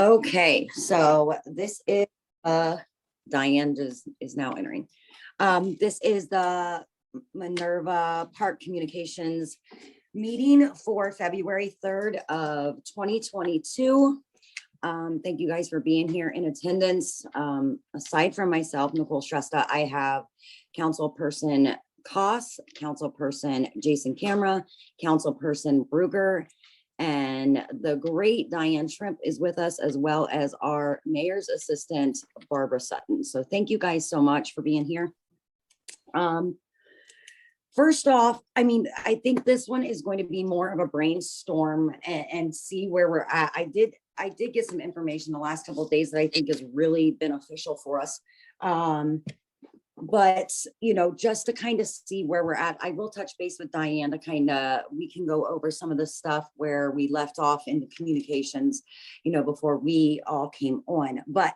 Okay, so this is Diane is now entering. This is the Minerva Park Communications meeting for February 3rd of 2022. Thank you guys for being here in attendance. Aside from myself, Nicole Shrestha, I have Councilperson Koss, Councilperson Jason Camera, Councilperson Bruger, and the great Diane Shrimp is with us, as well as our mayor's assistant, Barbara Sutton. So thank you guys so much for being here. First off, I mean, I think this one is going to be more of a brainstorm and see where we're at. I did get some information the last couple of days that I think is really beneficial for us. But, you know, just to kind of see where we're at, I will touch base with Diane to we can go over some of the stuff where we left off in the communications, you know, before we all came on. But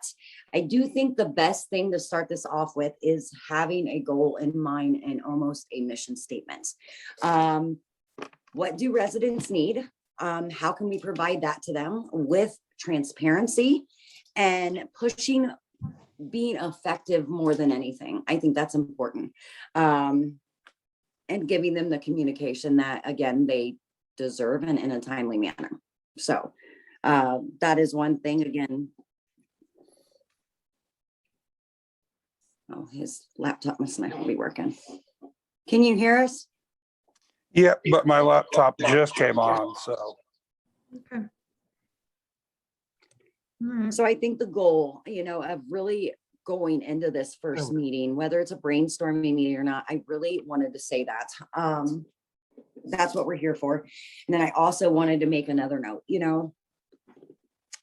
I do think the best thing to start this off with is having a goal in mind and almost a mission statement. What do residents need? How can we provide that to them with transparency and pushing being effective more than anything? I think that's important. And giving them the communication that, again, they deserve and in a timely manner. So that is one thing. Again, oh, his laptop must not be working. Can you hear us? Yeah, but my laptop just came on, so. Okay. All right. So I think the goal, you know, of really going into this first meeting, whether it's a brainstorming meeting or not, I really wanted to say that. That's what we're here for. And then I also wanted to make another note, you know,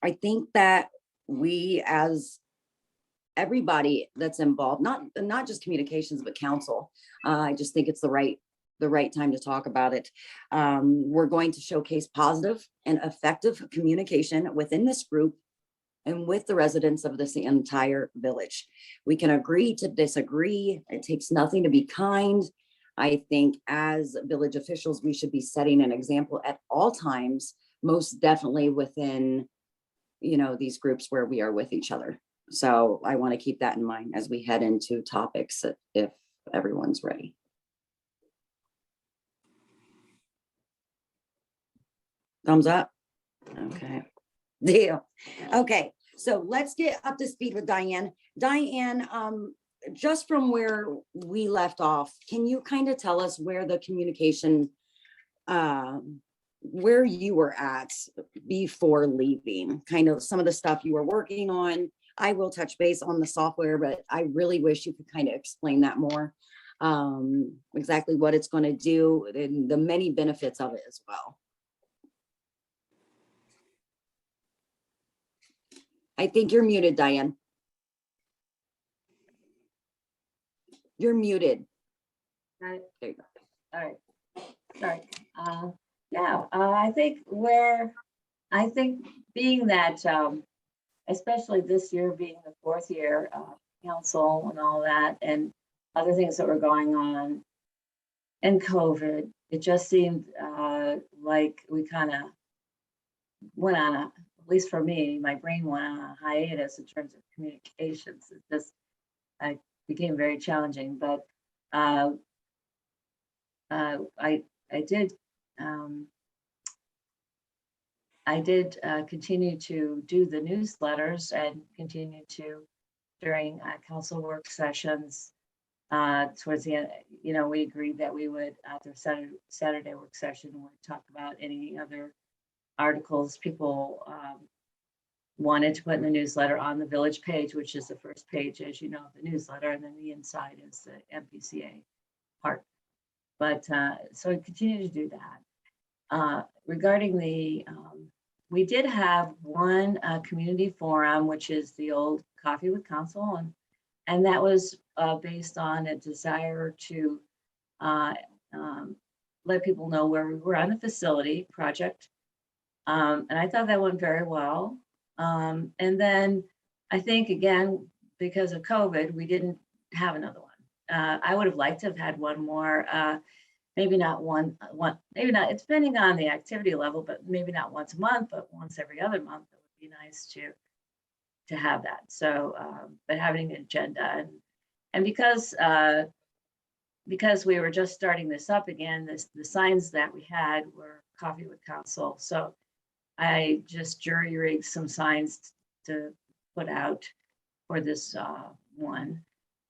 I think that we, as everybody that's involved, not just communications, but council, I just think it's the right time to talk about it. We're going to showcase positive and effective communication within this group and with the residents of this entire village. We can agree to disagree. It takes nothing to be kind. I think as village officials, we should be setting an example at all times, most definitely within, you know, these groups where we are with each other. So I want to keep that in mind as we head into topics if everyone's ready. Thumbs up. Okay. Deal. Okay, so let's get up to speed with Diane. Diane, just from where we left off, can you kind of tell us where the communication, where you were at before leaving, kind of some of the stuff you were working on? I will touch base on the software, but I really wish you could kind of explain that more, exactly what it's going to do and the many benefits of it as well. I think you're muted, Diane. You're muted. Got it. There you go. All right. Sorry. Now, I think being that, especially this year being the 4th year council and all that, and other things that were going on, and COVID, it just seemed like we kind of went on a, at least for me, my brain went on a hiatus in terms of communications. It just became very challenging, but I did continue to do the newsletters and continue to during council work sessions. Towards the end, you know, we agreed that we would after Saturday work session would talk about any other articles people wanted to put in the newsletter on the village page, which is the first page, as you know, of the newsletter, and then the inside is the MPCA part. But so we continue to do that. Regarding the, we did have one community forum, which is the old Coffee with Council, and that was based on a desire to let people know where we were on the facility project. And I thought that went very well. And then I think, again, because of COVID, we didn't have another one. I would have liked to have had one more, maybe not maybe not, it's depending on the activity level, but maybe not once a month, but once every other month. That would be nice to have that. So, but having an agenda and because we were just starting this up again, the signs that we had were Coffee with Council. So I just jury rigged some signs to put out for this one.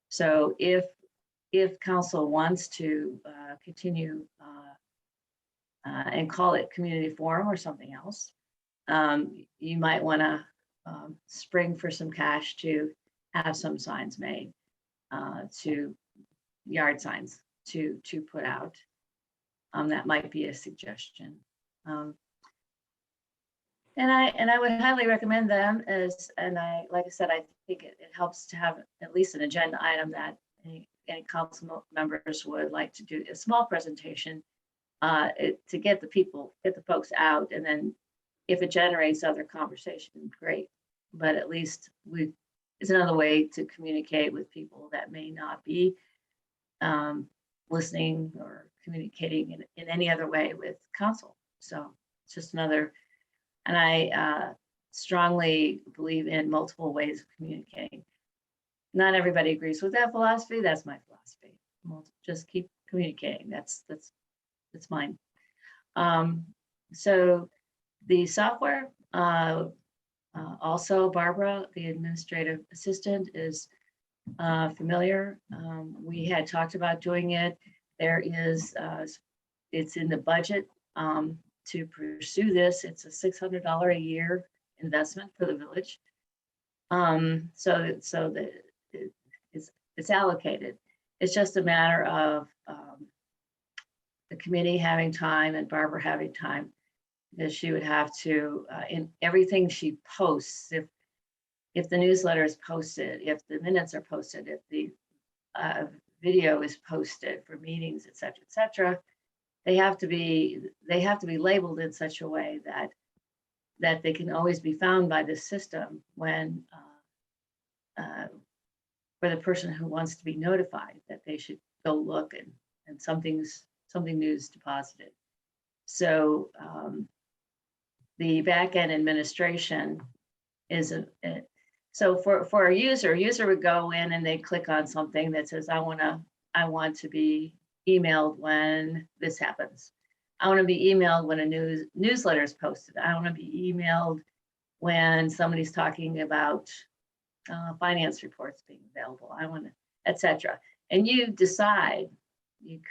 So if council wants to continue and call it community forum or something else, you might want to spring for some cash to have some signs made, to yard signs to put out. That might be a suggestion. And I would highly recommend them like I said, I think it helps to have at least an agenda item that any council members would like to do a small presentation to get the folks out, and then if it generates other conversation, great. But at least it's another way to communicate with people that may not be listening or communicating in any other way with council. So it's just another, and I strongly believe in multiple ways of communicating. Not everybody agrees with that philosophy. That's my philosophy. We'll just keep communicating. That's mine. So the software, also Barbara, the administrative assistant, is familiar. We had talked about doing it. There is, it's in the budget to pursue this. It's a $600 a year investment for the village. So that it's allocated. It's just a matter of the committee having time and Barbara having time, because she would have to, in everything she posts, if the newsletter is posted, if the minutes are posted, if the video is posted for meetings, et cetera, they have to be labeled in such a way that they can always be found by the system when for the person who wants to be notified that they should go look and something new's deposited. So the back-end administration is so for a user would go in and they click on something that says, I want to be emailed when this happens. I want to be emailed when a newsletter is posted. I want to be emailed when somebody's talking about finance reports being available. I want to, et cetera. And you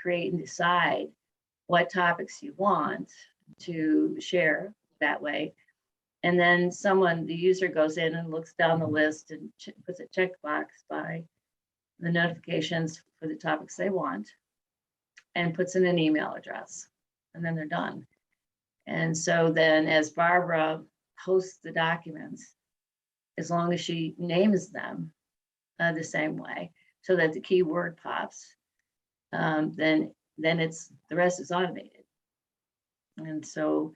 create and decide what topics you want to share that way. And then the user goes in and looks down the list and puts a checkbox by the notifications for the topics they want and puts in an email address, and then they're done. And so then as Barbara posts the documents, as long as she names them the same way so that the keyword pops, then the rest is automated. And so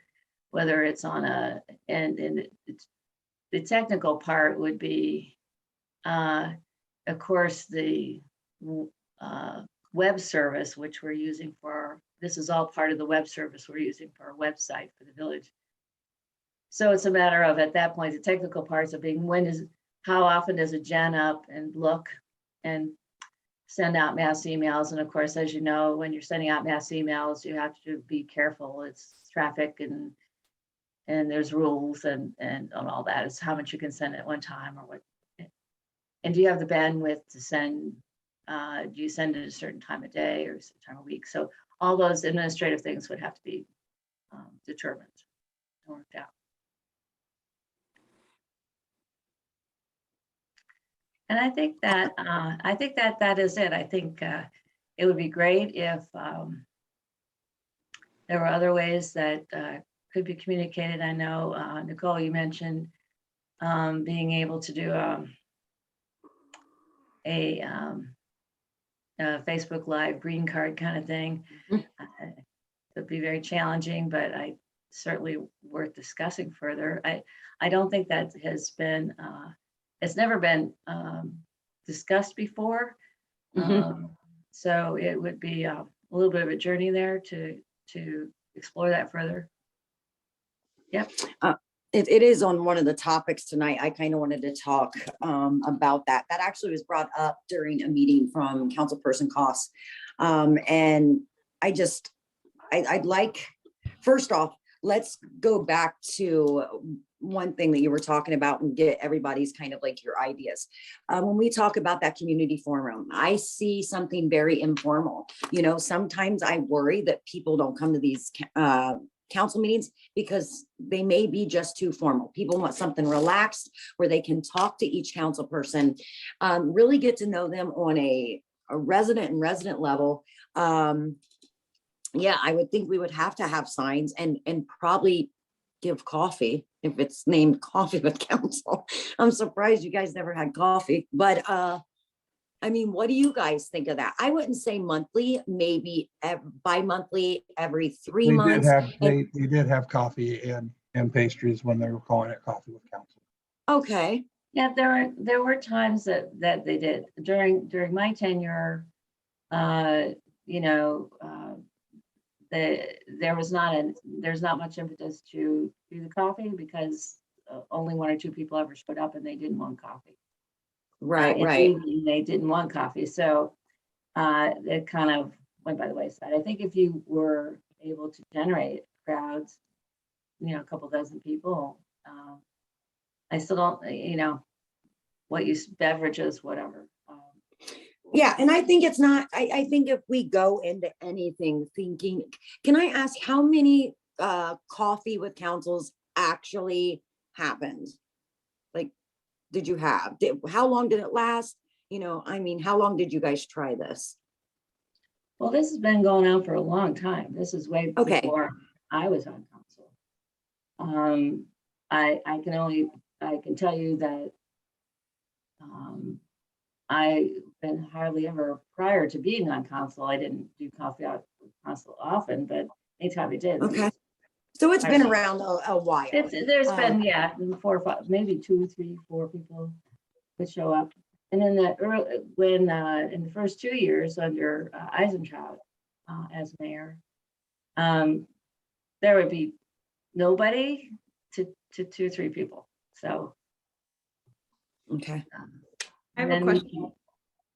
whether it's on the technical part would be, of course, the web service, which we're using this is all part of the web service we're using for our website for the village. So it's a matter of, at that point, the technical parts of being, how often does it gen up and look and send out mass emails? And of course, as you know, when you're sending out mass emails, you have to be careful. It's traffic and there's rules and all that. It's how much you can send at one time, or what. And do you have the bandwidth to send? Do you send it at a certain time of day or a certain time of week? So all those administrative things would have to be determined and worked out. And I think that that is it. I think it would be great if there were other ways that could be communicated. I know, Nicole, you mentioned being able to do a Facebook Live green card kind of thing. It would be very challenging, but certainly worth discussing further. I don't think that has been, it's never been discussed before. So it would be a little bit of a journey there to explore that further. Yep. it is on one of the topics tonight. I kind of wanted to talk about that. That actually was brought up during a meeting from Councilperson Cost. And I'd like, first off, let's go back to one thing that you were talking about and get everybody's kind of like your ideas. When we talk about that community forum, I see something very informal. You know, sometimes I worry that people don't come to these council meetings because they may be just too formal. People want something relaxed where they can talk to each council person, really get to know them on a resident level. Yeah, I would think we would have to have signs and probably give coffee if it's named Coffee with Council. I'm surprised you guys never had coffee, but I mean, what do you guys think of that? I wouldn't say monthly, maybe bi-monthly, every 3 months. They did have coffee and pastries when they were calling it Coffee with Council. Okay, Yeah, there were times that they did during my tenure. You know, there's not much impetus to do the coffee because only 1 or 2 people ever showed up and they didn't want coffee. right, In the right. evening, they didn't want coffee, so it kind of went by the wayside. I think if you were able to generate crowds, you know, a couple dozen people, I still don't, you know, what use beverages, whatever. Yeah, and I think it's not, I think if we go into anything thinking, can I ask how many Coffee with Councils actually happened? Like, did you have, how long did it last? You know, I mean, how long did you guys try this? Well, this has been going on for a long time. This is way Okay. before I was on council. I can tell you that I've been hardly ever, prior to being on council, I didn't do coffee out with council often, but anytime I did. Okay. So it's been around a while. There's been, yeah, 4 or 5, maybe 2, 3, 4 people would show up. And in the in the first 2 years under Eisentraut as mayor, there would be nobody to 2 or 3 people. So. Okay. I have a question.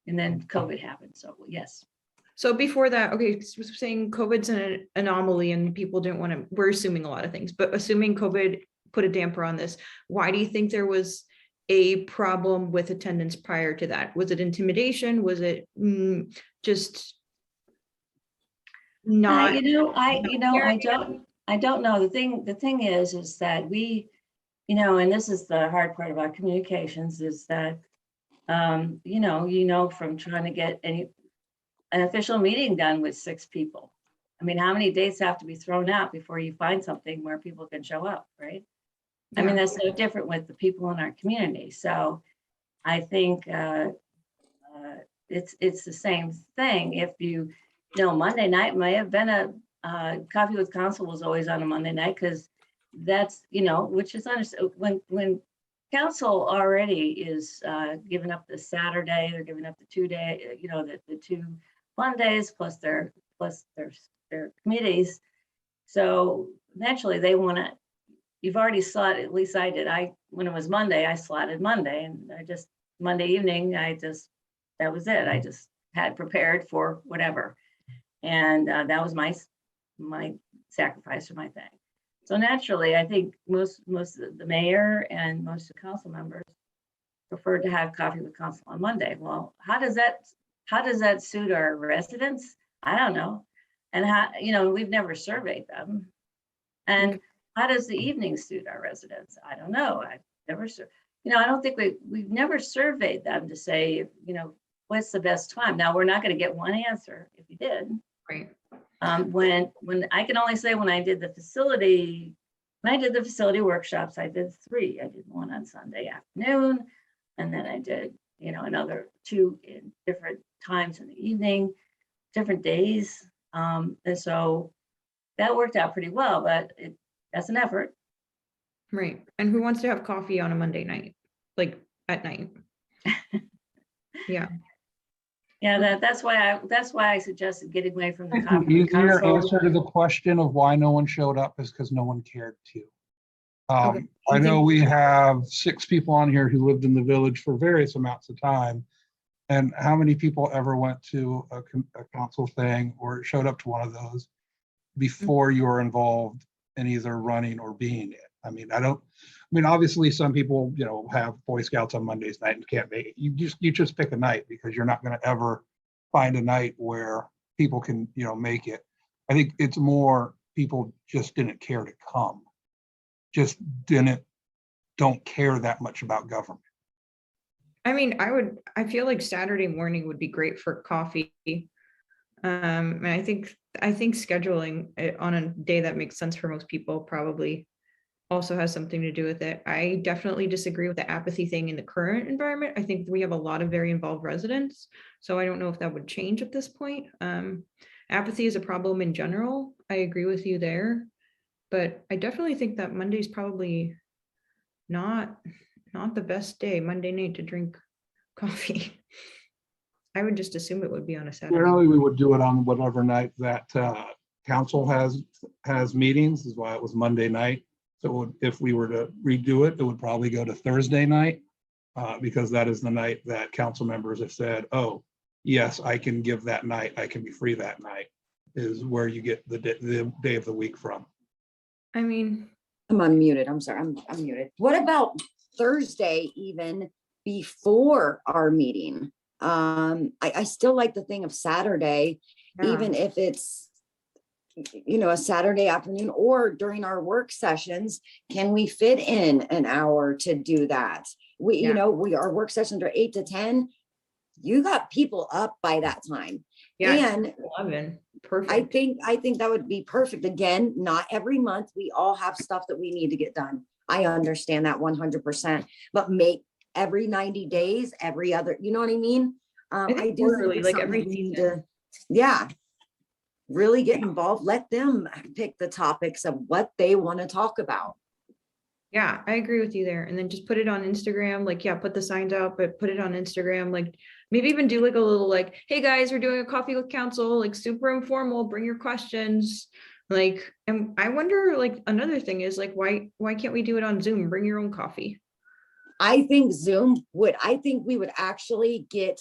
And then COVID happened. So yes. So before that, okay, saying COVID's an anomaly and people didn't want to, we're assuming a lot of things, but assuming COVID put a damper on this, why do you think there was a problem with attendance prior to that? Was it intimidation? Was it just not? I don't know. The thing is that we, you know, and this is the hard part about communications is that, you know, from trying to get an official meeting done with 6 people. I mean, how many dates have to be thrown out before you find something where people can show up, right? I mean, that's no different with the people in our community. So I think it's the same thing. If you know, Monday night may have been Coffee with Council was always on a Monday night because that's, you know, which is when council already is giving up the Saturday, they're giving up the 2-day, you know, the 2 fun days plus their committees. So naturally they want to, you've already slotted, at least I did. When it was Monday, I slotted Monday and Monday evening, that was it. I just had prepared for whatever. And that was my sacrifice or my thing. So naturally, I think most of the mayor and most of the council members preferred to have Coffee with Council on Monday. Well, how does that suit our residents? I don't know. And how, you know, we've never surveyed them. And how does the evening suit our residents? I don't know. I've never, you know, I don't think we've never surveyed them to say, you know, what's the best time? Now, we're not going to get one answer if you did. Right. When I can only say when I did the facility workshops, I did 3. I did one on Sunday afternoon, and then I did, you know, another 2 in different times in the evening, different days. And so that worked out pretty well, but that's an effort. Right. And who wants to have coffee on a Monday night, like at night? Yeah. Yeah, that's why I suggested getting away from the I think Coffee the with easier Council. answer to the question of why no one showed up is because no one cared to. Okay. I know we have 6 people on here who lived in the village for various amounts of time. And how many people ever went to a council thing or showed up to one of those before you were involved in either running or being it? I mean, obviously some people, have Boy Scouts on Mondays night and can't make it. You just pick a night because you're not going to ever find a night where people can, make it. I think it's more people just didn't care to come. Just don't care that much about government. I mean, I feel like Saturday morning would be great for coffee. And I think scheduling it on a day that makes sense for most people probably also has something to do with it. I definitely disagree with the apathy thing in the current environment. I think we have a lot of very involved residents, so I don't know if that would change at this point. Apathy is a problem in general. I agree with you there, but I definitely think that Monday's probably not the best day, Monday night, to drink coffee. I would just assume it would be on a Saturday. Generally, we would do it on whatever night that council has meetings, is why it was Monday night. So if we were to redo it, it would probably go to Thursday night, because that is the night that council members have said, oh, yes, I can give that night, I can be free that night, is where you get the day of the week from. I mean, I'm unmuted. I'm sorry. I'm muted. What about Thursday, even before our meeting? I still like the thing of Saturday, even if it's, a Saturday afternoon or during our work sessions. Can we fit in an hour to do that? Our work sessions are 8 to 10. You got people up by that time. yeah, And 11, perfect. I think that would be perfect. Again, not every month. We all have stuff that we need to get done. I understand that 100%, but make every 90 days, every other, you know what I mean? I think I do quarterly, think like like every every need season. to, really get involved. Let them pick the topics of what they want to talk about. Yeah, I agree with you there. And then just put it on Instagram, like, yeah, put the signs out, but put it on Instagram, like maybe even do like a little like, hey guys, we're doing a coffee with council, like super informal, bring your questions. Like, and I wonder, like, another thing is like, why can't we do it on Zoom? Bring your own coffee. I think we would actually get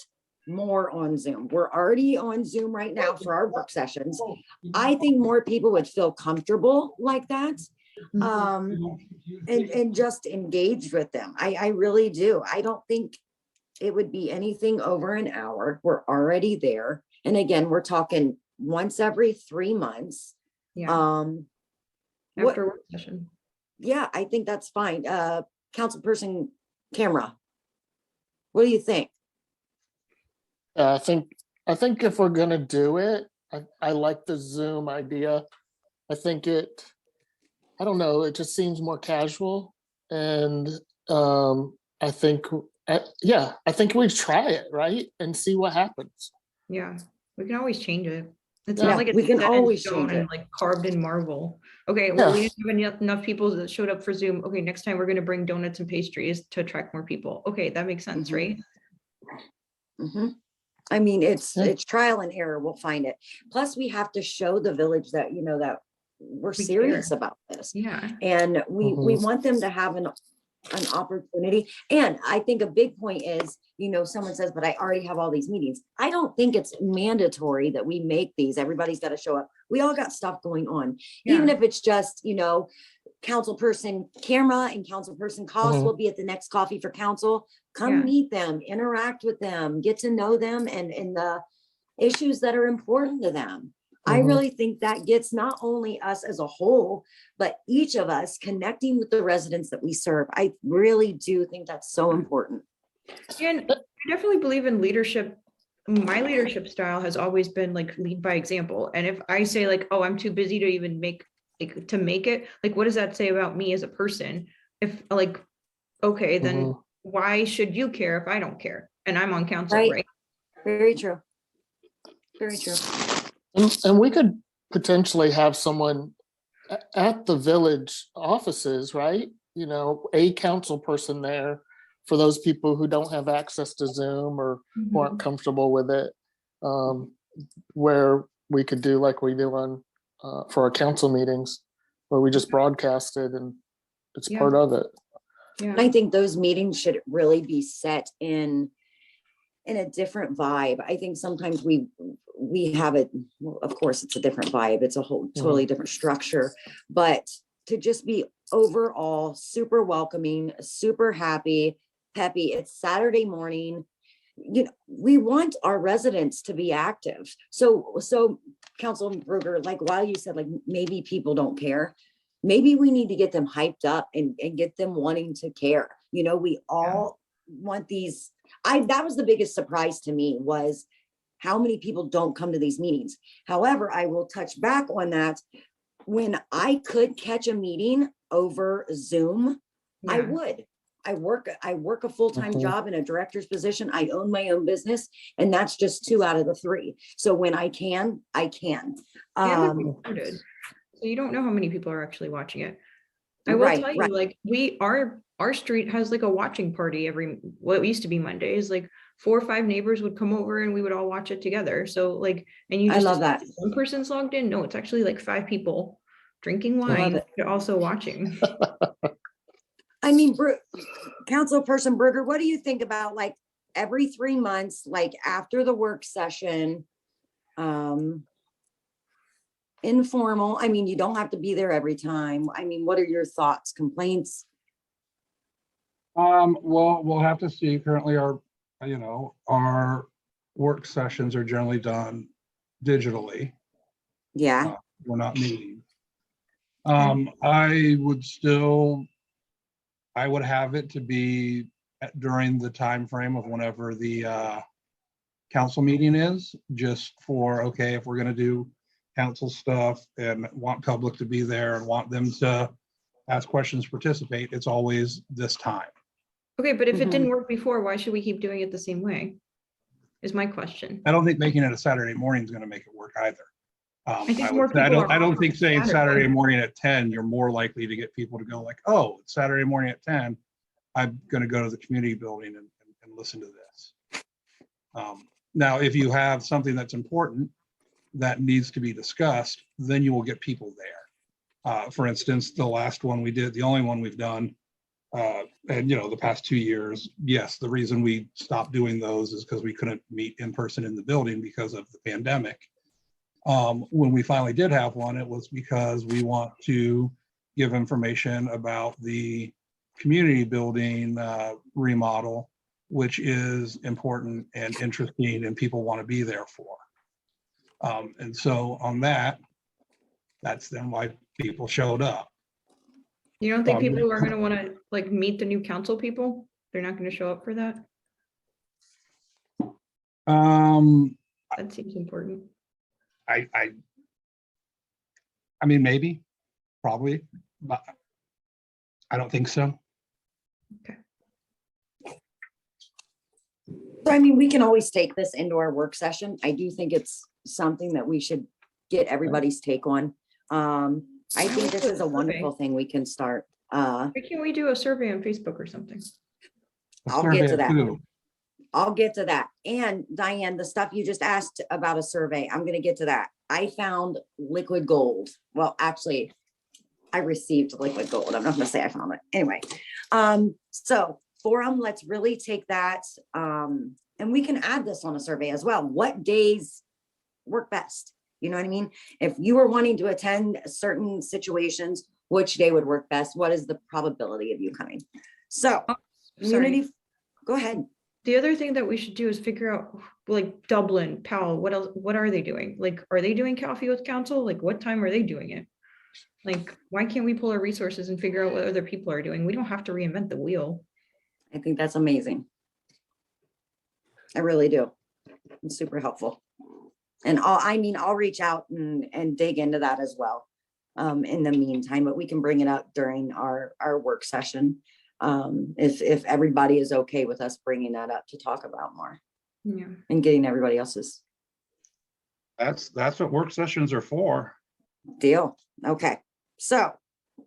more on Zoom. We're already on Zoom right now for our work sessions. I think more people would feel comfortable like that. And just engaged with them. I really do. I don't think it would be anything over an hour. We're already there. And again, we're talking once every 3 months. Yeah, What, after work session. yeah, I think that's fine. Councilperson Camera, what do you think? I think if we're gonna do it, I like the Zoom idea. I think I don't know, it just seems more casual, and I think, I think we try it, right, and see what happens. Yeah, we can always change it. It's Yeah, not like it's we can set in always stone change and it. like carved in marble. Okay, well, we Yeah. didn't have enough people that showed up for Zoom. Okay, next time we're gonna bring donuts and pastries to attract more people. Okay, that makes sense, Mhm. right? Mhm. I mean, it's Yeah. trial and error. We'll find it. Plus, we have to show the village that, that we're We serious care. about this. Yeah, And we Mhm. want them to have an opportunity. And I think a big point is, someone says, but I already have all these meetings. I don't think it's mandatory that we make these. Everybody's got to show up. We all got stuff going on. Even yeah, if it's just, councilperson Camera and councilperson Cost Mhm. will be at the next coffee for council. Come Yeah. meet them, interact with them, get to know them and the issues that are important to them. I Mhm. really think that gets not only us as a whole, but each of us connecting with the residents that we serve. I really do think that's so important. and I definitely believe in leadership. My leadership style has always been like lead by example. And if I say like, oh, I'm too busy to even make it, like, what does that say about me as a person? If like, okay, then Mhm. why should you care if I don't care? And I'm on council, Right. right? Very true. Very true. And we could potentially have someone at the village offices, right? A council person there for those people who don't have access to Zoom or who aren't comfortable with it. Where we could do like we do on for our council meetings, where we just broadcast it and it's Yeah. part of it. Yeah. I think those meetings should really be set in a different vibe. I think sometimes we have it, well, of course, it's a different vibe. It's a whole totally different structure, but to just be overall super welcoming, super happy, peppy. It's Saturday morning. You know, we want our residents to be active. So Councilman Berger, like while you said like maybe people don't care, maybe we need to get them hyped up and get them wanting to care. You know, we all want these. That was the biggest surprise to me was how many people don't come to these meetings. However, I will touch back on that. When I could catch a meeting over Zoom, I Yeah. would. I work a full-time Mhm. job in a director's position. I own my own business, and that's just 2 out of the 3. So when I can, I can. And they're recorded. So you don't know how many people are actually watching it. I will Right, tell you, right. like, our street has like a watching party every, what used to be Mondays, like 4 or 5 neighbors would come over and we would all watch it together. So like, and you I just love that. assume one person's logged in. No, it's actually like 5 people drinking love wine, it. but also watching. I mean, Councilperson Berger, what do you think about like every 3 months, like after the work session? Informal, I mean, you don't have to be there every time. I mean, what are your thoughts, complaints? Well, we'll have to see. Currently, our work sessions are generally done digitally. Yeah, We're not meeting. I would have it to be during the time frame of whenever the council meeting is, just for, okay, if we're gonna do council stuff and want public to be there and want them to ask questions, participate, it's always this time. Okay, but if it Mhm. didn't work before, why should we keep doing it the same way? Is my question. I don't think making it a Saturday morning is gonna make it work either. think more people I are don't on think saying Saturday. Saturday morning at 10, you're more likely to get people to go like, oh, it's Saturday morning at 10. I'm gonna go to the community building and listen to this. Now, if you have something that's important that needs to be discussed, then you will get people there. For instance, the last one we did, the only one we've done, and the past 2 years, yes, the reason we stopped doing those is because we couldn't meet in person in the building because of the pandemic. When we finally did have one, it was because we want to give information about the community building remodel, which is important and interesting and people want to be there for. And so on that's then why people showed up. You don't think people are gonna wanna like meet the new council people? They're not gonna show up for that? Um, That seems important. I mean, maybe, probably, but I don't think so. so I mean, we can always take this into our work session. I do think it's something that we should get everybody's take on. I think this is a wonderful thing we can start. Why can't we do a survey on Facebook or something? A I'll get to survey that. too. I'll get to that. And Diane, the stuff you just asked about a survey, I'm gonna get to that. I found liquid gold. Well, actually, I received liquid gold. I'm not gonna say I found it. Anyway, so forum, let's really take that. And we can add this on a survey as well. What days work best? You know what I mean? If you were wanting to attend certain situations, which day would work best? What is the probability of you coming? So, Sorry. community, go ahead. The other thing that we should do is figure out, like Dublin, Powell, what else, what are they doing? Like, are they doing coffee with council? Like, what time are they doing it? Like, why can't we pull our resources and figure out what other people are doing? We don't have to reinvent the wheel. I think that's amazing. I really do. It's super helpful. And I'll reach out and dig into that as well. In the meantime, but we can bring it up during our work session. If everybody is okay with us bringing that up to talk about more Yeah. and getting everybody else's That's what work sessions are for. deal. Okay, so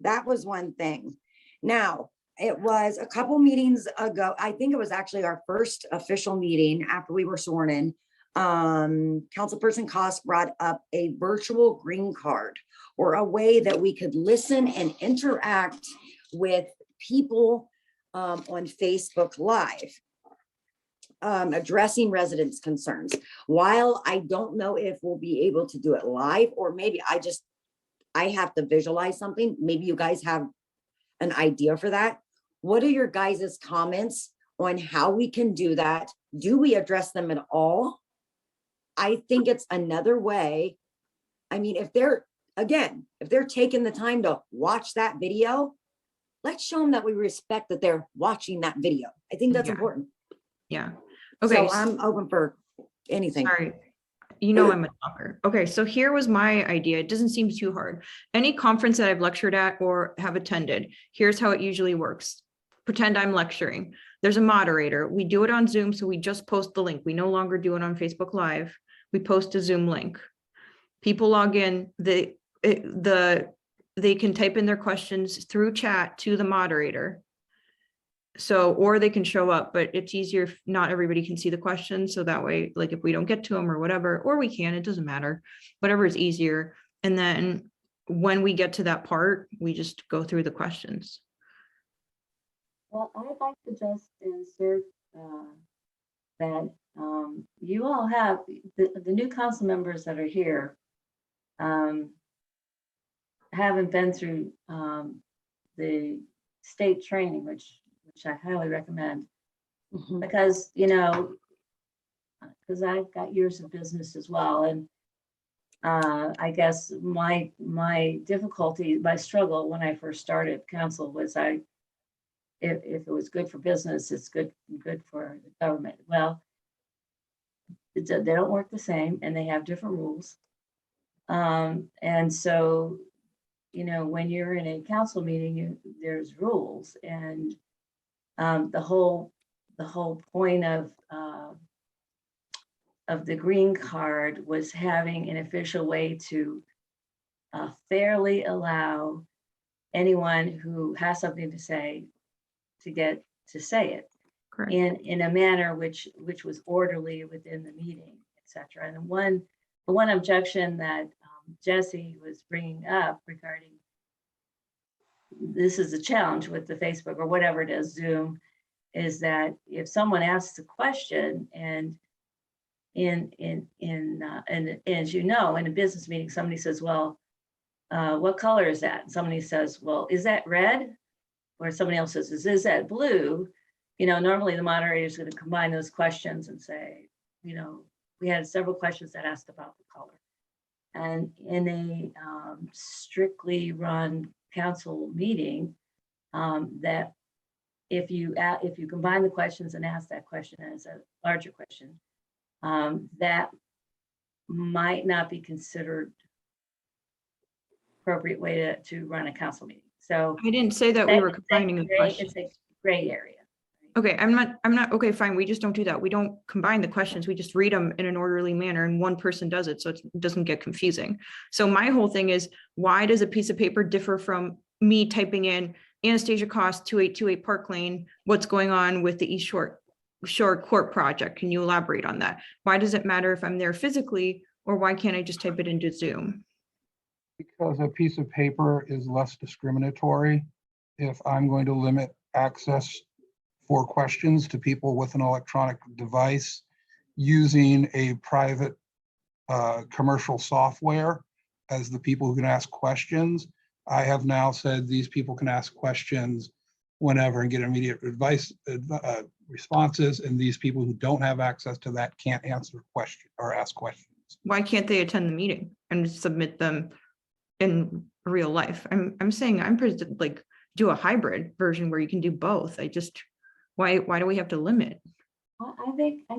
that was one thing. Now, it was a couple meetings ago. I think it was actually our first official meeting after we were sworn in. Councilperson Cost brought up a virtual green card or a way that we could listen and interact with people on Facebook Live addressing residents' concerns. While I don't know if we'll be able to do it live, or maybe I have to visualize something. Maybe you guys have an idea for that. What are your guys' comments on how we can do that? Do we address them at all? I think it's another way. I mean, if they're taking the time to watch that video, let's show them that we respect that they're watching that video. I think that's Yeah. important. Yeah. Okay, Okay. so I'm open for anything. Sorry. You know I'm a talker. Okay, so here was my idea. It doesn't seem too hard. Any conference that I've lectured at or have attended, here's how it usually works. Pretend I'm lecturing. There's a moderator. We do it on Zoom, so we just post the link. We no longer do it on Facebook Live. We post a Zoom link. People log in, they can type in their questions through chat to the moderator. So, or they can show up, but it's easier if not everybody can see the questions. So that way, like if we don't get to them or whatever, or we can, it doesn't matter, whatever is easier. And then when we get to that part, we just go through the questions. Well, I'd like to just insert that you all have, the new council members that are here haven't been through the state training, which I highly recommend, Mhm. because, you know, because I've got years of business as well. And I guess my difficulty, my struggle when I first started council was if it was good for business, it's good for the government. Well, they don't work the same and they have different rules. And so, you know, when you're in a council meeting, there's rules, and the whole point of the green card was having an official way to fairly allow anyone who has something to say to get to say it Correct. in a manner which was orderly within the meeting, etc. And the one objection that Jesse was bringing up regarding this is a challenge with the Facebook or whatever it is, Zoom, is that if someone asks a question and as you know, in a business meeting, somebody says, well, what color is that? And somebody says, well, is that red? Or somebody else says, is that blue? You know, normally the moderator is going to combine those questions and say, you know, we had several questions that asked about the color. And in a strictly run council meeting, that if you combine the questions and ask that question as a larger question, that might not be considered appropriate way to run a council meeting. So I didn't say that we were combining the questions. it's a gray area. Okay, I'm not, okay, fine, we just don't do that. We don't combine the questions. We just read them in an orderly manner and one person does it, so it doesn't get confusing. So my whole thing is, why does a piece of paper differ from me typing in Anastasia Cost 2828 Park Lane, what's going on with the East Shore Court project? Can you elaborate on that? Why does it matter if I'm there physically, or why can't I just type it into Zoom? Because a piece of paper is less discriminatory. If I'm going to limit access for questions to people with an electronic device using a private commercial software as the people who can ask questions, I have now said these people can ask questions whenever and get immediate responses, and these people who don't have access to that can't answer questions or ask questions. Why can't they attend the meeting and submit them in real life? I'm saying like do a hybrid version where you can do both. Why do we have to limit? I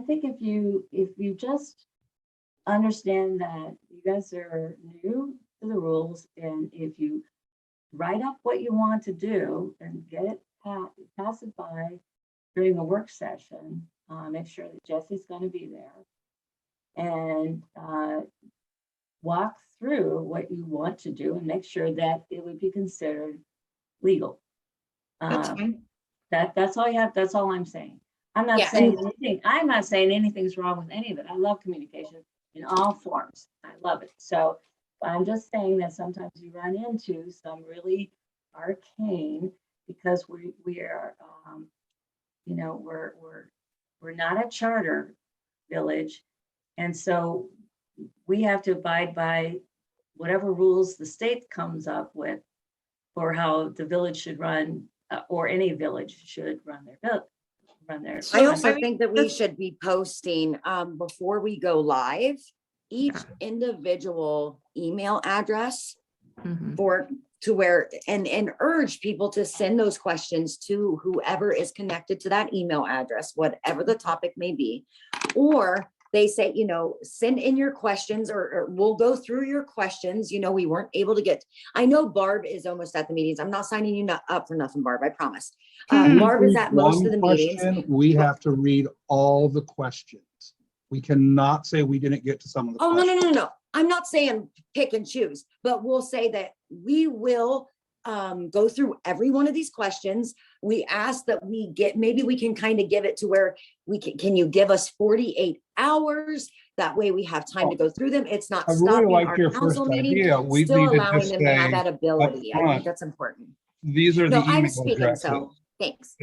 think if you just understand that you guys are new to the rules, and if you write up what you want to do and get it pass it by during a work session, make sure that Jesse's going to be there, and walk through what you want to do and make sure that it would be considered legal. That's fine. That's all you have. That's all I'm saying. I'm not Yeah, saying anything. I'm not saying anything's wrong with any of it. I love communication in all forms. I love it. So I'm just saying that sometimes you run into some really arcane because we are, you know, we're not a charter village. And so we have to abide by whatever rules the state comes up with for how the village should run, or any village should run their run their. So, I also I mean, think that we that's- should be posting, before we go live, each Yeah. individual email address Mhm. to where, and urge people to send those questions to whoever is connected to that email address, whatever the topic may be. Or they say, you know, send in your questions, or we'll go through your questions. You know, we weren't able to get, I know Barb is almost at the meetings. I'm not signing you up for nothing, Barb, I promise. Mhm. Barb is at most of the One meetings. question, we have to read all the questions. We cannot say we didn't get to some of the Oh, no, questions. no, no, no. I'm not saying pick and choose, but we'll say that we will go through every one of these questions. We ask that we get, maybe we can kind of give it to where we can you give us 48 hours? That way we have time to go through them. It's not I really stopping liked our your first council meeting, idea. We still need to allowing just them to have say, that ability. I think front, that's important. these are the No, I'm email speaking, addresses. so thanks.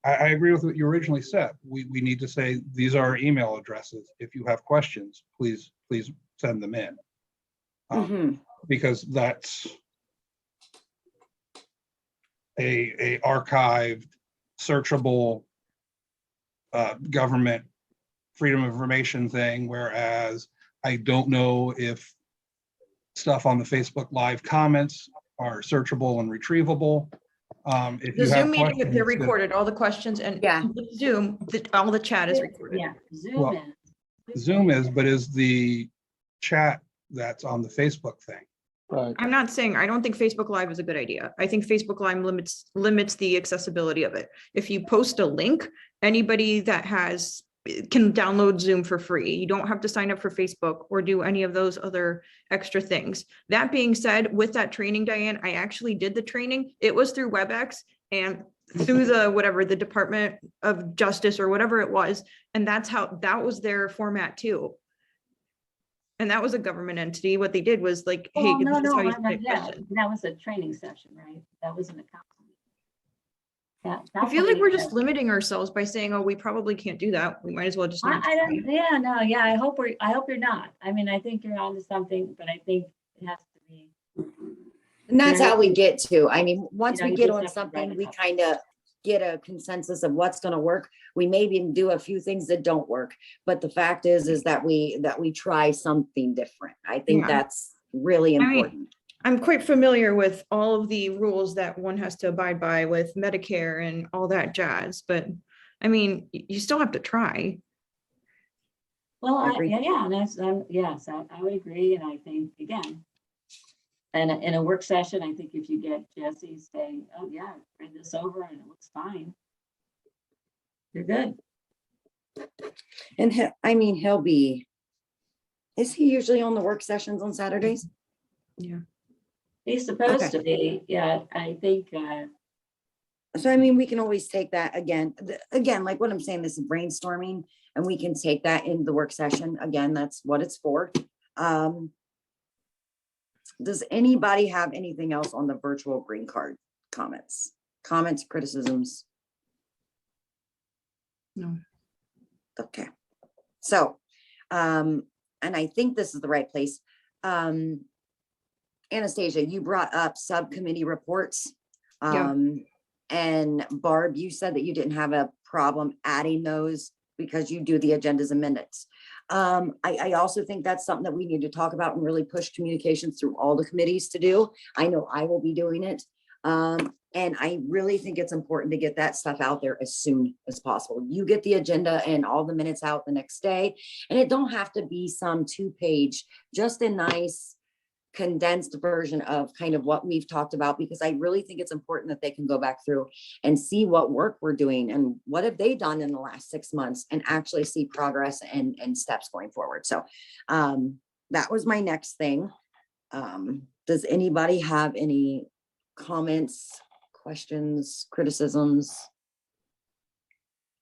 I agree with what you originally said. We need to say, these are our email addresses. If you have questions, please send them in. Mhm. Because that's a archived, searchable government freedom of information thing, whereas I don't know if stuff on the Facebook Live comments are searchable and retrievable. If The you have Zoom meeting, if they're questions, then- recorded, all the questions and Yeah. with Zoom, all the chat is recorded. Yeah, Zoom Well, in. Zoom is, but is the chat that's on the Facebook thing. Right. I'm not saying, I don't think Facebook Live is a good idea. I think Facebook Live limits the accessibility of it. If you post a link, anybody that can download Zoom for free. You don't have to sign up for Facebook or do any of those other extra things. That being said, with that training, Diane, I actually did the training. It was through WebEx and through the Department of Justice or whatever it was. And that was their format too. And that was a government entity. What they did was like, hey, Well, this no, is no, how you I mean, submit yeah, questions. that was a training session, right? That wasn't a council meeting. Yeah. I feel like we're just council meeting, limiting ourselves by saying, oh, we probably can't do that. We might as well just. not I try. don't, yeah, no, yeah, I hope you're not. I mean, I think you're onto something, but I think it has to be. And that's Yeah. how we get to, I mean, once know, we you get just on have to write something, it we up. kind of get a consensus of what's gonna work. We maybe do a few things that don't work, but the fact is that we try something different. I think Yeah. that's really I mean, important. I'm quite familiar with all of the rules that one has to abide by with Medicare and all that jazz, but I mean, you still have to try. Well, Agree. yeah, and that's, yes, I would agree, and I think, again, and in a work session, I think if you get Jesse saying, oh, yeah, read this over and it looks fine, you're good. And I mean, he'll be, is he usually on the work sessions on Saturdays? Yeah. He's supposed Okay. to be, yeah, I think, So I mean, we can always take that again, like what I'm saying, this is brainstorming, and we can take that in the work session. Again, that's what it's for. Does anybody have anything else on the virtual green card comments, criticisms? No. Okay. So, and I think this is the right place. Anastasia, you brought up subcommittee reports. Yeah. And Barb, you said that you didn't have a problem adding those because you do the agendas and minutes. I also think that's something that we need to talk about and really push communications through all the committees to do. I know I will be doing it. And I really think it's important to get that stuff out there as soon as possible. You get the agenda and all the minutes out the next day, and it don't have to be some 2-page, just a nice condensed version of kind of what we've talked about, because I really think it's important that they can go back through and see what work we're doing and what have they done in the last 6 months and actually see progress and steps going forward. So that was my next thing. Does anybody have any comments, questions, criticisms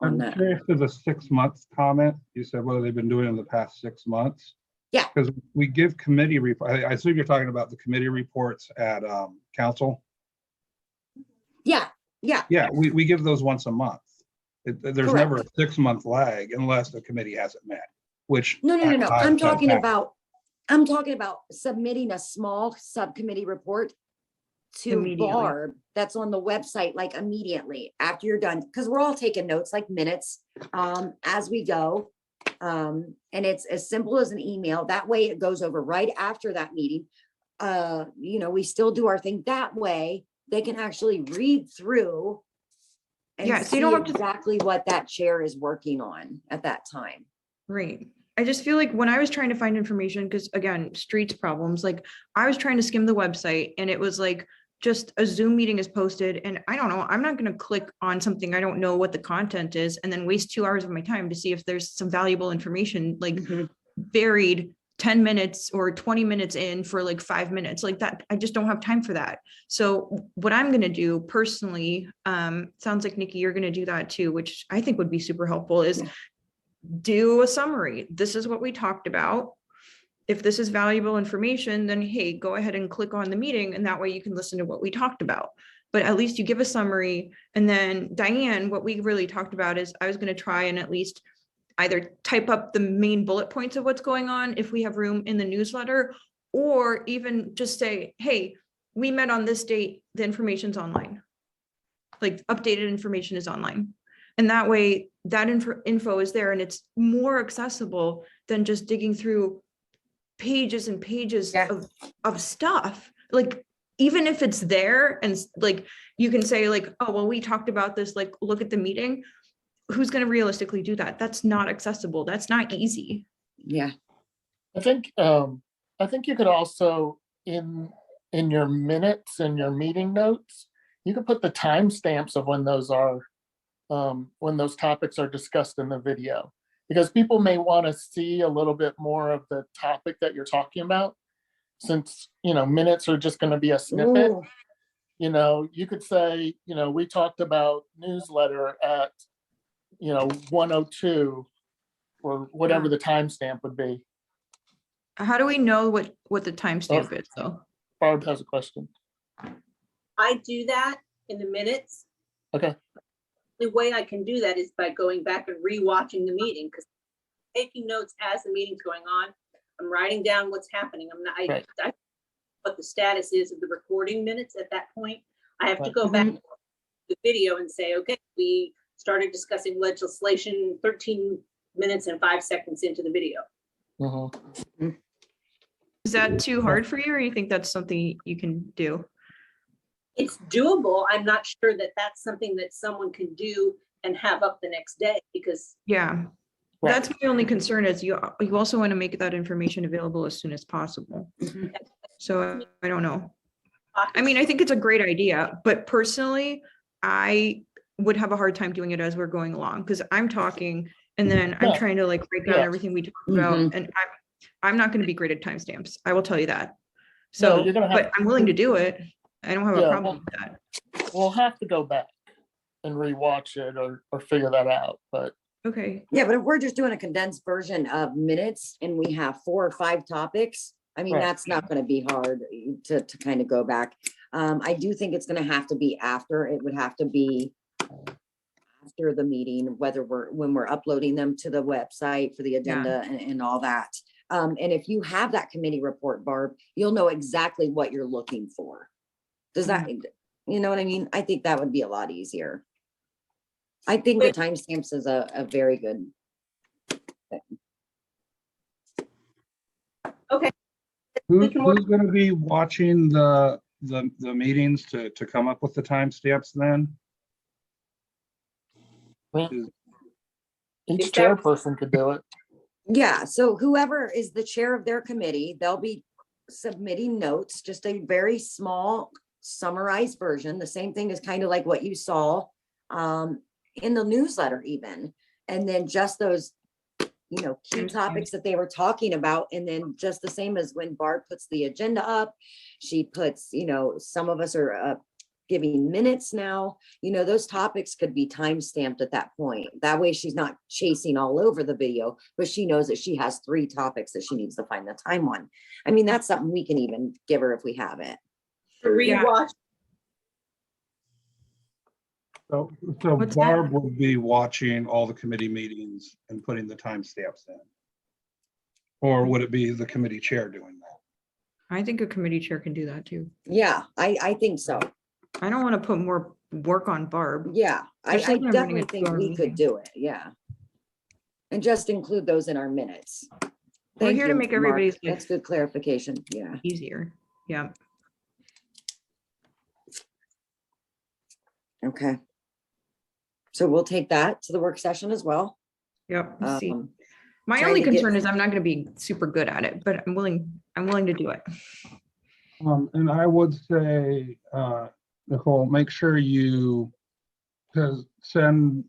on I'm that? curious to the 6 months comment. You said whether they've been doing it in the past 6 months. Yeah. Because we give committee I assume you're talking about the committee reports at council. Yeah, yeah, Yeah, we give those once a month. There's never a 6-month lag unless the committee hasn't met, which. no, no, no, no, 5 I'm times talking happens. about submitting a small subcommittee report to Immediately. Barb that's on the website, like immediately after you're done, because we're all taking notes like minutes as we go. And it's as simple as an email. That way it goes over right after that meeting. We still do our thing that way. They can actually read through and Yeah, so see you don't have to- exactly what that chair is working on at that time. Right. I just feel like when I was trying to find information, because again, streets problems, like I was trying to skim the website and it was like just a Zoom meeting is posted and I don't know, I'm not going to click on something I don't know what the content is and then waste 2 hours of my time to see if there's some valuable information like buried 10 minutes or 20 minutes in for like 5 minutes like that. I just don't have time for that. So what I'm going to do personally, sounds like Nikki, you're going to do that too, which I think would be super helpful, is do a summary. This is what we talked about. If this is valuable information, then hey, go ahead and click on the meeting and that way you can listen to what we talked about. But at least you give a summary. And then Diane, what we really talked about is I was going to try and at least either type up the main bullet points of what's going on if we have room in the newsletter, or even just say, hey, we met on this date, the information's online. Like updated information is online. And that way that info is there and it's more accessible than just digging through pages and pages Yeah. of stuff. Like, even if it's there and like, you can say like, oh, well, we talked about this, like, look at the meeting. Who's going to realistically do that? That's not accessible. That's not easy. Yeah, I think you could also in your minutes and your meeting notes, you could put the timestamps of when those topics are discussed in the video, because people may want to see a little bit more of the topic that you're talking about. Since, minutes are just going to be a snippet, Ooh, you could say, we talked about newsletter at, 1:02 or whatever the timestamp would be. How do we know what the timestamp is though? Barb has a question. I do that in the minutes. Okay. The way I can do that is by going back and rewatching the meeting, because taking notes as the meeting's going on. I'm writing down what's happening. I'm not, Right. I what the status is of the recording minutes at that point. I have to Right. go back to the video and say, okay, we started discussing legislation 13 minutes and 5 seconds into the video. Mhm. Is that too hard for you or you think that's something you can do? It's doable. I'm not sure that that's something that someone can do and have up the next day, because Yeah. Right. That's my only concern is you also want to make that information available as soon as possible. Mhm. So I don't know. I mean, I think it's a great idea, but personally, I would have a hard time doing it as we're going along because I'm talking and then I'm Yeah. trying to like break down Yeah. everything we talked about, Mhm. and I'm not going to be great at timestamps. I will tell you that. No, So, you're gonna have- but I'm willing to do it. I don't have a Yeah, problem with that. We'll have to go back and rewatch it or figure that out, but Okay. Yeah, but if we're just doing a condensed version of minutes and we have 4 or 5 topics, I mean, Right. that's not gonna be hard to kind of go back. I do think it's gonna have to be after, it would have to be after the meeting, when we're uploading them to the website for the agenda and all that. And if you have that committee report, Barb, you'll know exactly what you're looking for. Does that, you know what I mean? I think that would be a lot easier. I think the timestamps is a very good. Who's can work- gonna be watching the meetings to come up with the timestamps then? each Is that- chairperson could do it. Yeah, so whoever is the chair of their committee, they'll be submitting notes, just a very small summarized version, the same thing as kind of like what you saw in the newsletter even. And then just those, key Understand. topics that they were talking about. And then just the same as when Barb puts the agenda up, she puts, some of us are giving minutes now, those topics could be time stamped at that point. That way she's not chasing all over the video, but she knows that she has 3 topics that she needs to find the time on. I mean, that's something we can even give her if we have it. to Yeah. rewatch. So What's that? Barb would be watching all the committee meetings and putting the timestamps in. Or would it be the committee chair doing that? I think a committee chair can do that too. Yeah, I think so. I don't want to put more work on Barb. Yeah, I Especially when I'm running definitely a think 2-hour we could meeting. do it, yeah. And just include those in our minutes. We're Thank here to you, make Mark. everybody's life That's good clarification, yeah. easier. Yeah. Okay. So we'll take that to the work session as well. Yep. Let's see. My trying only to get- concern is I'm not going to be super good at it, but I'm willing to do it. And I would say, Nicole, make sure you send,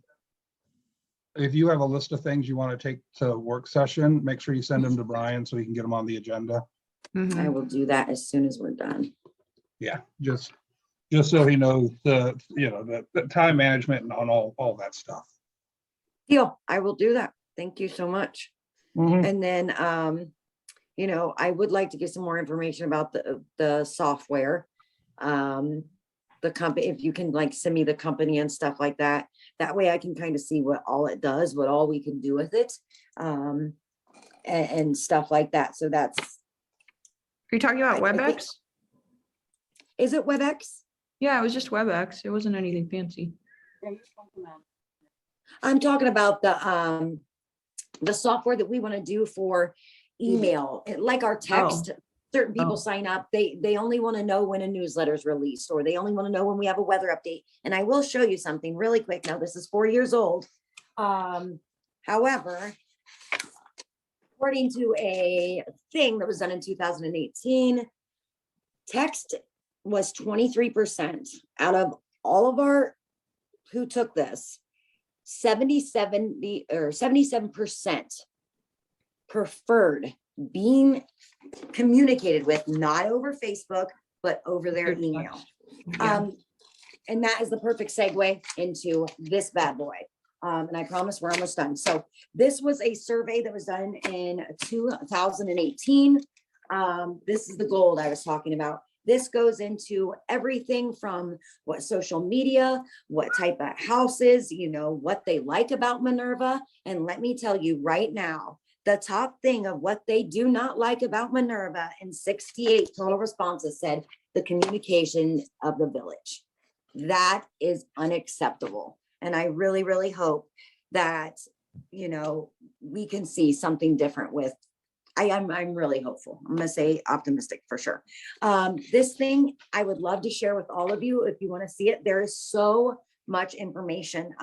if you have a list of things you want to take to work session, make sure you send them to Brian so he can get them on the agenda. Mhm. I will do that as soon as we're done. Yeah, just so he knows the time management and on all that stuff. Deal, I will do that. Thank you so much. Mhm. And then, I would like to get some more information about the software. The company, if you can like send me the company and stuff like that. That way I can kind of see what all it does, what all we can do with it. And stuff like that. So that's, Are you talking about I think- WebEx? is it WebEx? Yeah, it was just WebEx. It wasn't anything fancy. I'm talking about the software that we want to do for email, like our text. Certain people Oh. sign up, they only want to know when a newsletter is released, or they only want to know when we have a weather update. And I will show you something really quick. Now, this is 4 years old. However, according to a thing that was done in 2018, text was 23% out of all of our who took this. 77% preferred being communicated with, not over Facebook, but over their Through email. text. Yeah. And that is the perfect segue into this bad boy. And I promise we're almost done. So this was a survey that was done in 2018. This is the gold I was talking about. This goes into everything from what social media, what type of houses, what they like about Minerva. And let me tell you right now, the top thing of what they do not like about Minerva in 68 total responses said the communication of the village. That is unacceptable. And I really, really hope that, we can see something different with, I'm really hopeful. I'm gonna say optimistic for sure. This thing I would love to share with all of you if you want to see it. There is so much information.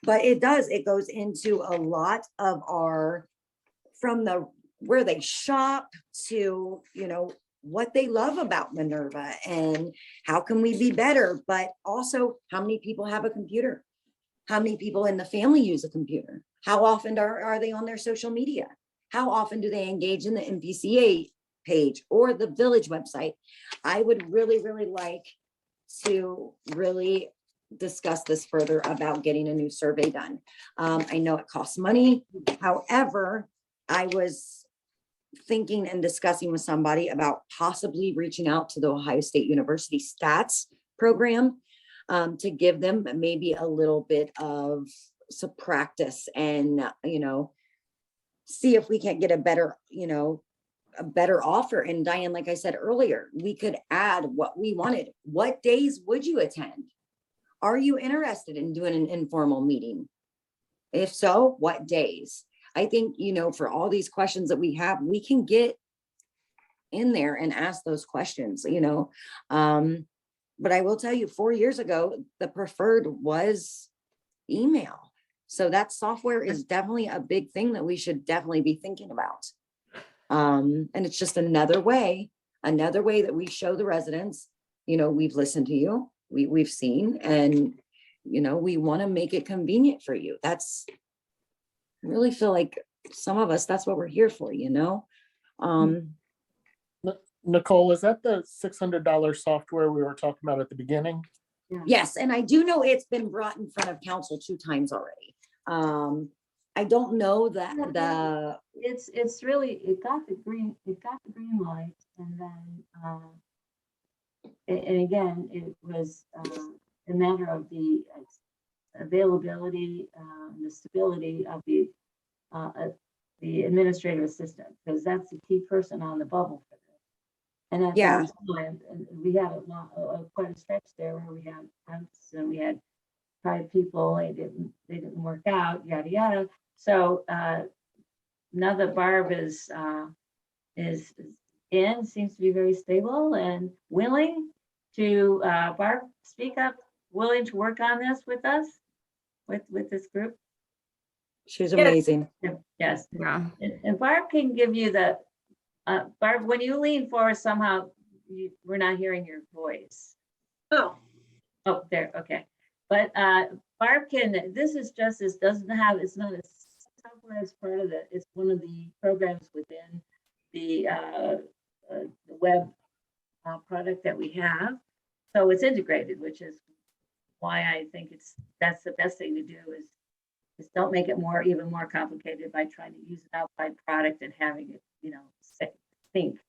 But it goes into a lot of from where they shop to, what they love about Minerva and how can we be better, but also how many people have a computer? How many people in the family use a computer? How often are they on their social media? How often do they engage in the MPCA page or the village website? I would really, really like to really discuss this further about getting a new survey done. I know it costs money. However, I was thinking and discussing with somebody about possibly reaching out to the Ohio State University stats program to give them maybe a little bit of some practice and, see if we can't get a better offer. And Diane, like I said earlier, we could add what we wanted. What days would you attend? Are you interested in doing an informal meeting? If so, what days? I think, for all these questions that we have, we can get in there and ask those questions, but I will tell you 4 years ago, the preferred was email. So that software is definitely a big thing that we should definitely be thinking about. And it's just another way that we show the residents, we've listened to you, we've seen, and, we want to make it convenient for you. I really feel like some of us, that's what we're here for, Nicole, is that the $600 software we were talking about at the beginning? Yes, and I do know it's been brought in front of council 2 times already. I don't know that It's really, it got the green light, and then, and again, it was, a matter of the availability, the stability of the administrative assistant, because that's the key person on the bubble for this. And at Yeah. that time, and we had quite a stretch there where we had months and we had 5 people, they didn't work out, yada, yada. So now that Barb is in, seems to be very stable and willing to, Barb, speak up, willing to work on this with us, with this group. She's Yeah. amazing. Yes, Yeah. and Barb can give you the, Barb, when you lean forward somehow, we're not hearing your voice. Oh, Oh, there, okay. But Barb can, this is just, this doesn't have, it's not a software as part of it's one of the programs within the web product that we have. So it's integrated, which is why I think that's the best thing to do is don't make it even more complicated by trying to use an outside product and having it, sync.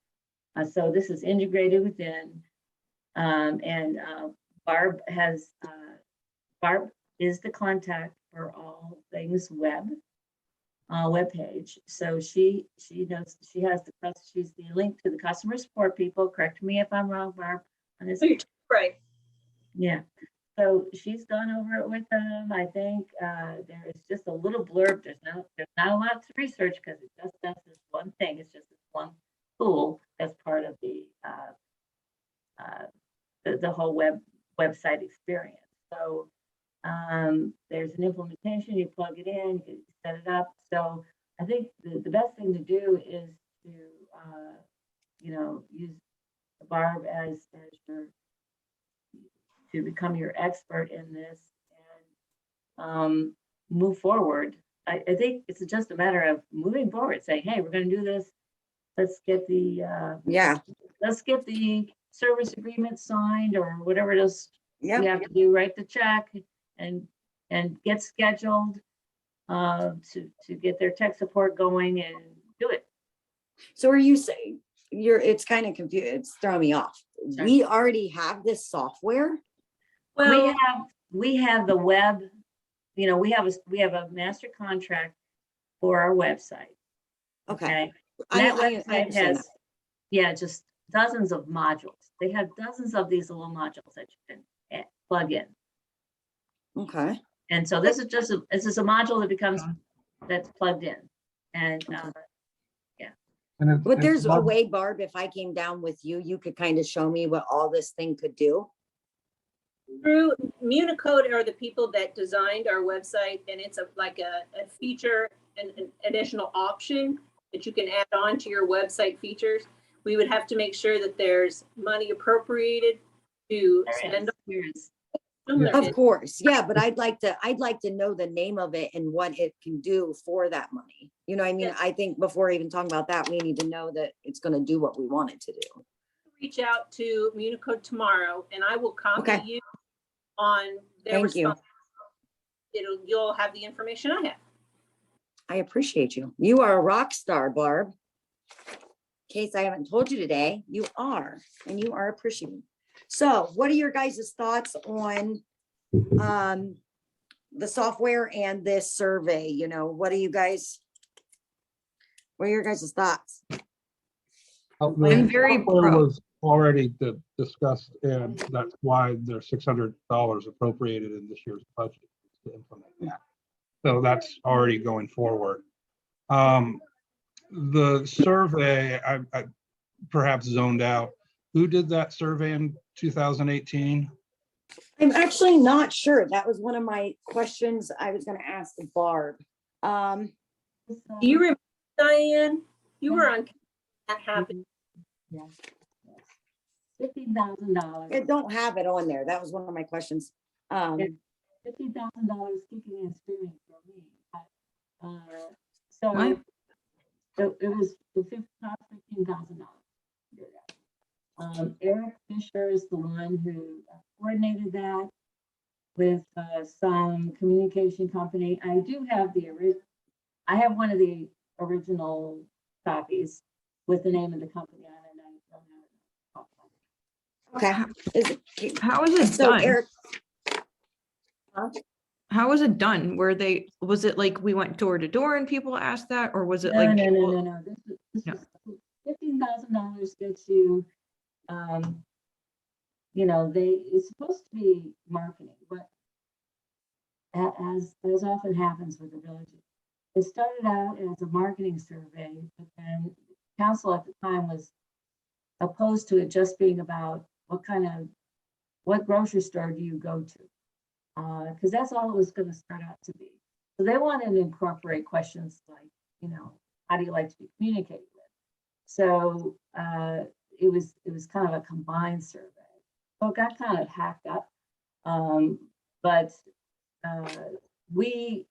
So this is integrated within, and Barb is the contact for all things web page. So she knows, she's the link to the customer support people. Correct me if I'm wrong, Barb, on this. right. Yeah. So she's gone over it with them. I think there is just a little blurb. There's not a lot to research because it just does this one thing. It's just this one tool as part of the whole website experience. So there's an implementation. You plug it in, you set it up. So I think the best thing to do is to use Barb as your, to become your expert in this and move forward. I think it's just a matter of moving forward, saying, hey, we're going to do this. Let's get the service agreement signed or whatever it is you Yeah. have to do, write the check and get scheduled to get their tech support going and do it. So are you saying it's kind of confused, it's throwing me off. Sure. We already have this software? Well, We have the web, we have a master contract for our website. Okay. And that I website understand has, just dozens of modules. They have dozens of these little modules that you can plug in. that. Okay. And so this is just a module that's plugged in. And And it's- But it's there's a not- way, Barb, if I came down with you, you could kind of show me what all this thing could do. through Municode are the people that designed our website, and it's like a feature, an additional option that you can add on to your website features. We would have to make sure that there's money appropriated to spend. Of course, yeah, but I'd like to know the name of it and what it can do for that money. You know what I mean? Yeah. I think before even talking about that, we need to know that it's gonna do what we want it to do. Reach out to Municode tomorrow, and I will copy Okay. you on their Thank you. response. You'll have the information I have. I appreciate you. You are a rock star, Barb. In case I haven't told you today, you are, and you are appreciated. So what are your guys' thoughts on the software and this survey? What are your guys' thoughts? the I'm very software pro. was already discussed, and that's why there's $600 appropriated in this year's budget to implement that. So that's already going forward. The survey, I perhaps zoned out. Who did that survey in 2018? I'm actually not sure. That was one of my questions I was gonna ask Barb. Do you remember, Diane? You were on, that happened. Yes. $15,000. I don't have it on there. That was one of my questions. $50,000 keeping and streaming for me. So What? it was cost $15,000. Eric Fisher is the one who coordinated that with some communication company. I do have I have one of the original copies with the name of the company on it. And I don't have it. Okay. Is it- How is it So done? Eric, How was it done? Was it like we went door to door and people asked that, or was it No, like? no, no, people- no, no. This No. is $15,000 gets you, you know, it's supposed to be marketing, but as often happens with the villages, it started out as a marketing survey, but then council at the time was opposed to it just being about what grocery store do you go to? Because that's all it was going to start out to be. So they wanted to incorporate questions like, you know, how do you like to be communicated with? So it was kind of a combined survey. So it got kind of hacked up. But we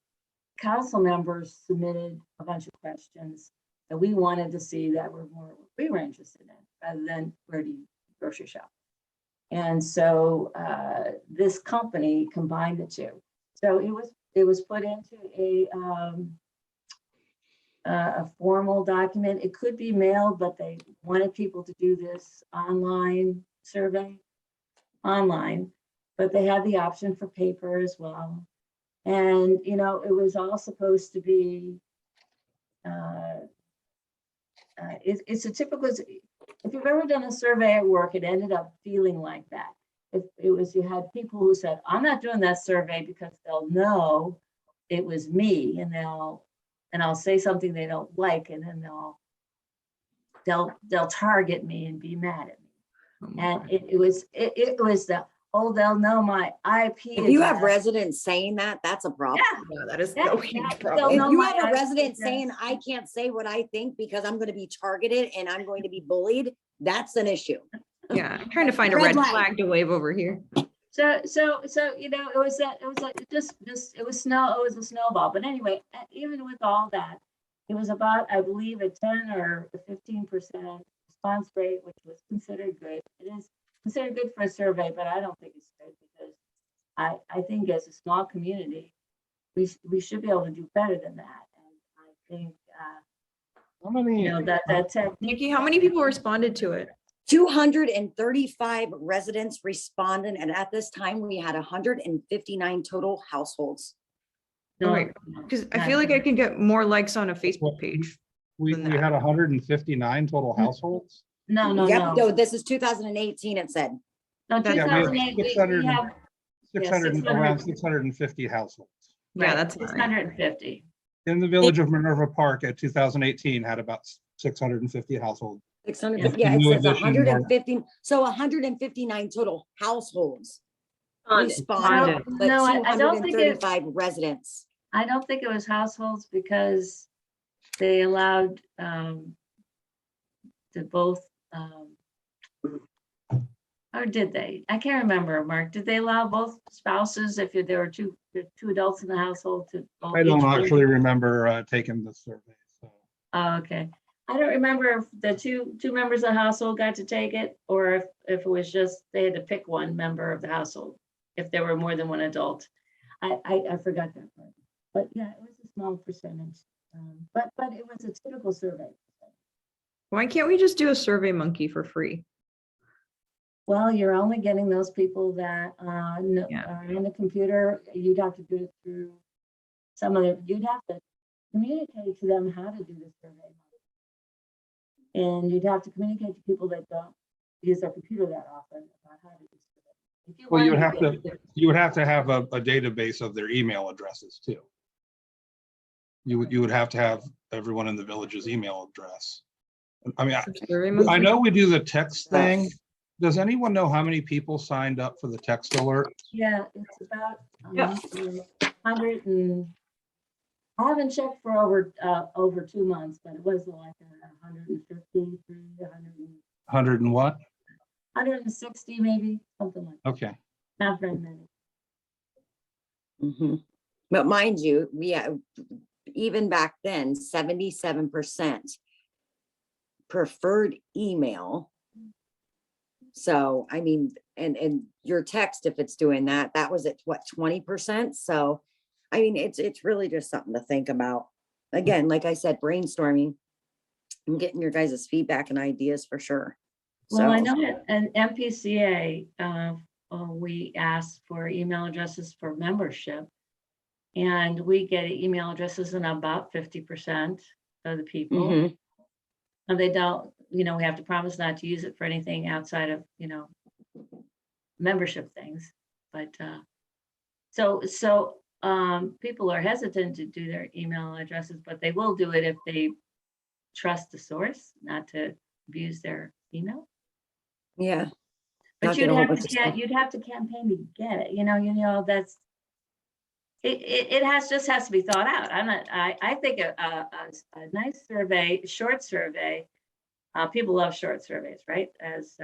council members submitted a bunch of questions that we wanted to see that were more what we were interested in, rather than where do you grocery shop. And so this company combined the two. So it was put into a formal document. It could be mailed, but they wanted people to do this online survey, but they had the option for paper as well. And, you know, it was all supposed to be, it's a typical, if you've ever done a survey at work, it ended up feeling like that. If it was, you had people who said, I'm not doing that survey because they'll know it was me, and I'll say something they don't like, and then they'll target me and be mad at me. Oh my And God. it was the, oh, they'll know my IP. If you have address. residents saying that, that's a problem. Yeah, that is Yeah, a huge yeah, problem. If know you my have a IP resident address. saying, I can't say what I think because I'm gonna be targeted and I'm going to be bullied, that's an issue. Yeah, I'm trying to find a Red red light. flag to wave over here. So, you know, it was like it was a snowball. But anyway, even with all that, it was about, I believe, a 10 or a 15% response rate, which was considered good. It is considered good for a survey, but I don't think it's good because I think as a small community, we should be able to do better than that. And I think, How many, you know, that technique. Nikki, how many people responded to it? 235 residents responded, and at this time, we had 159 total households. No, Right. no, Because I not feel like I good. can get more likes on a Facebook page. we than we that. had 159 total households? No, no, Yep, no. no, this is 2018, it said. No, That's- Yeah, we have 2008, we 600 have, 600, 600. around 650 households. Yeah, right, that's not right. 650. In the village of Minerva Park at 2018 had about 650 households. 600, Yeah. yeah, it New says addition, 150, so 159 total households responded, Responded. but No, I don't think it, 235 residents. I don't think it was households because they allowed to both, or did they? I can't remember, Mark. Did they allow both spouses if there were two adults in the household to? both I don't each be- actually remember taking the survey. So Oh, okay. I don't remember if the two members of the household got to take it, or if it was just, they had to pick one member of the household, if there were more than one adult. I forgot that part. But yeah, it was a small percentage. But it was a typical survey. Why can't we just do a Survey Monkey for free? Well, you're only getting those people that Yeah. are in the computer. You'd have to do it through you'd have to communicate to them how to do the survey. And you'd have to communicate to people that don't use their computer that often about how to do survey. If you well, you would wanted have to have a database of their email addresses too. You would have to have everyone in the village's email address. I mean, Survey I Monkey? know we do the text thing. Does anyone know how many people signed up for the text alert? Yeah, it's about Yeah. 100 and, I haven't checked for over 2 months, but it was like 150, 100 and what? 160 maybe, something like that. Okay. Not very many. Mhm. But mind you, even back then, 77% preferred email. So, I mean, and your text, if it's doing that, that was at what, 20%? So, I mean, it's really just something to think about. Again, like I said, brainstorming and getting your guys' feedback and ideas for sure. Well, I So, know that an MPCA we ask for email addresses for membership. And we get email addresses in about 50% of the people. Mhm. And they don't, we have to promise not to use it for anything outside of, membership things. But people are hesitant to do their email addresses, but they will do it if they trust the source, not to abuse their email. Yeah. But Not get a whole bunch of stuff. you'd have to campaign to get it. That's it has to be thought out. I think a nice survey, short survey. People love short surveys, right? As